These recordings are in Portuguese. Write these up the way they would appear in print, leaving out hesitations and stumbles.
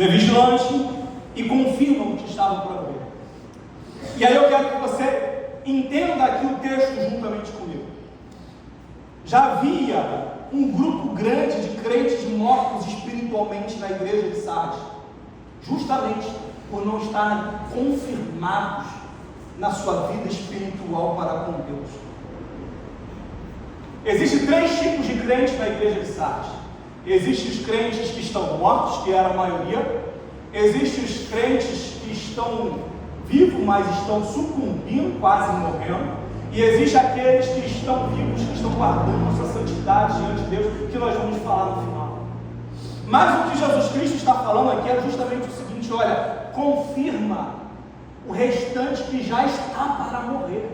ser vigilante e confirma o que estava para ver. E aí eu quero que você entenda aqui o texto juntamente comigo. Já havia um grupo grande de crentes mortos espiritualmente na igreja de Sardes, justamente por não estarem confirmados na sua vida espiritual para com Deus. Existem 3 tipos de crentes na igreja de Sardes. Existem os crentes que estão mortos, que era a maioria. Existem os crentes que estão vivos, mas estão sucumbindo, quase morrendo. E existem aqueles que estão vivos, que estão guardando a sua santidade diante de Deus, que nós vamos falar no final. Mas o que Jesus Cristo está falando aqui é justamente o seguinte: olha, confirma o restante que já está para morrer.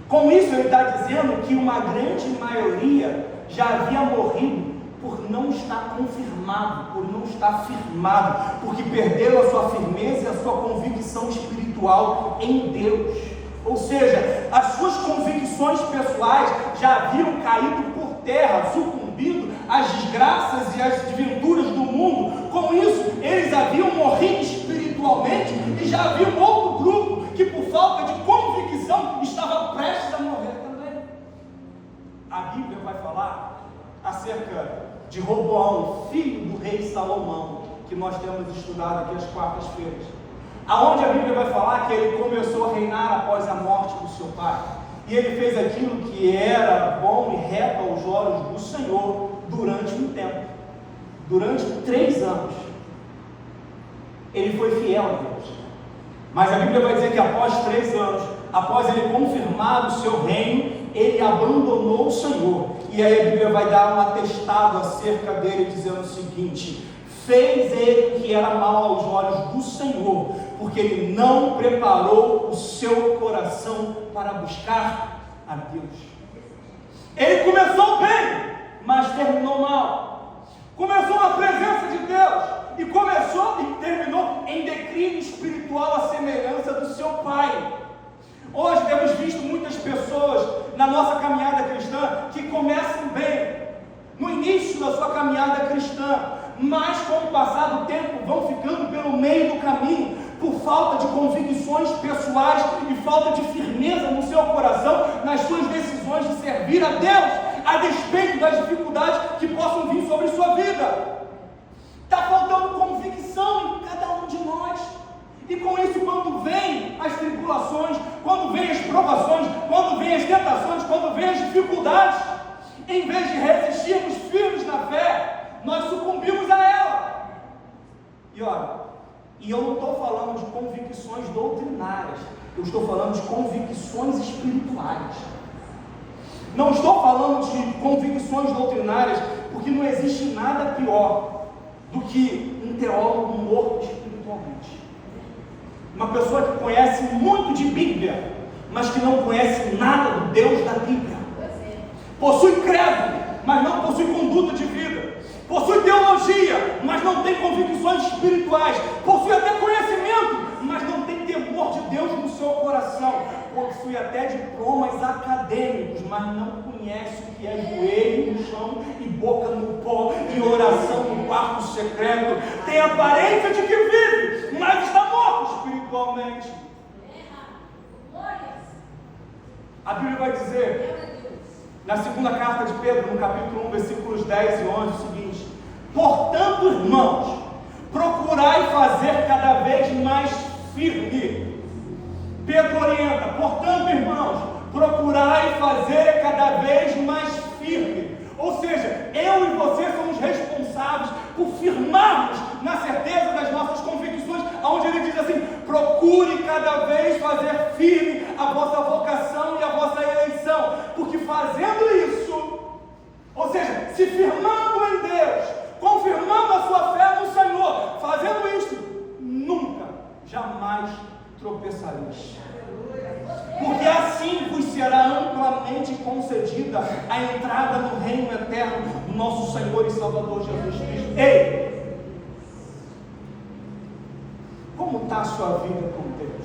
Com isso ele está dizendo que uma grande maioria já havia morrido por não estar confirmado, por não estar firmado, porque perderam a sua firmeza e a sua convicção espiritual em Deus. Ou seja, as suas convicções pessoais já haviam caído por terra, sucumbindo às desgraças e às desventuras do mundo. Com isso, eles haviam morrido espiritualmente, e já havia um outro grupo que, por falta de convicção, estava prestes a morrer também. A Bíblia vai falar acerca de Roboão, filho do rei Salomão, que nós temos estudado aqui às quartas-feiras, aonde a Bíblia vai falar que ele começou a reinar após a morte do seu pai, e ele fez aquilo que era bom e reto aos olhos do Senhor durante um tempo, durante 3 anos. Ele foi fiel a Deus, mas a Bíblia vai dizer que após 3 anos, após ele confirmar o seu reino, ele abandonou o Senhor. E aí a Bíblia vai dar um atestado acerca dele, dizendo o seguinte: fez ele o que era mal aos olhos do Senhor, porque ele não preparou o seu coração para buscar a Deus. Ele começou bem, mas terminou mal. Começou na presença de Deus e começou e terminou em declínio espiritual, à semelhança do seu pai. Hoje temos visto muitas pessoas na nossa caminhada cristã que começam bem, no início da sua caminhada cristã, mas com o passar do tempo vão ficando pelo meio do caminho, por falta de convicções pessoais e falta de firmeza no seu coração, nas suas decisões de servir a Deus, a despeito das dificuldades que possam vir sobre sua vida. Está faltando convicção em cada um de nós. E com isso, quando vêm as tribulações, quando vêm as provações, quando vêm as tentações, quando vêm as dificuldades, em vez de resistirmos firmes na fé, nós sucumbimos a ela. E olha, eu não estou falando de convicções doutrinárias, eu estou falando de convicções espirituais. Não estou falando de convicções doutrinárias, porque não existe nada pior do que um teólogo morto espiritualmente. Uma pessoa que conhece muito de Bíblia, mas que não conhece nada do Deus da Bíblia. Possui credo, mas não possui conduta de vida. Possui teologia, mas não tem convicções espirituais. Possui até conhecimento, mas não tem temor de Deus no seu coração. Possui até diplomas acadêmicos, mas não conhece o que é joelho no chão e boca no pó e oração no quarto secreto. Tem aparência de que vive, mas está morto espiritualmente. A Bíblia vai dizer, na segunda carta de Pedro, no capítulo 1, versículos 10 e 11, o seguinte: portanto, irmãos, procurai fazer cada vez mais firme. Pedro orienta: portanto, irmãos, procurai fazer cada vez mais firme. Ou seja, eu e você somos responsáveis por firmarmos na certeza das nossas convicções, onde ele diz assim: procure cada vez fazer firme a vossa vocação e a vossa eleição, porque fazendo isso, ou seja, se firmando em Deus, confirmando a sua fé no Senhor, fazendo isso, nunca, jamais tropeçareis. Porque assim vos será amplamente concedida a entrada no reino eterno do nosso Senhor e Salvador Jesus Cristo. Ei! Como está a sua vida com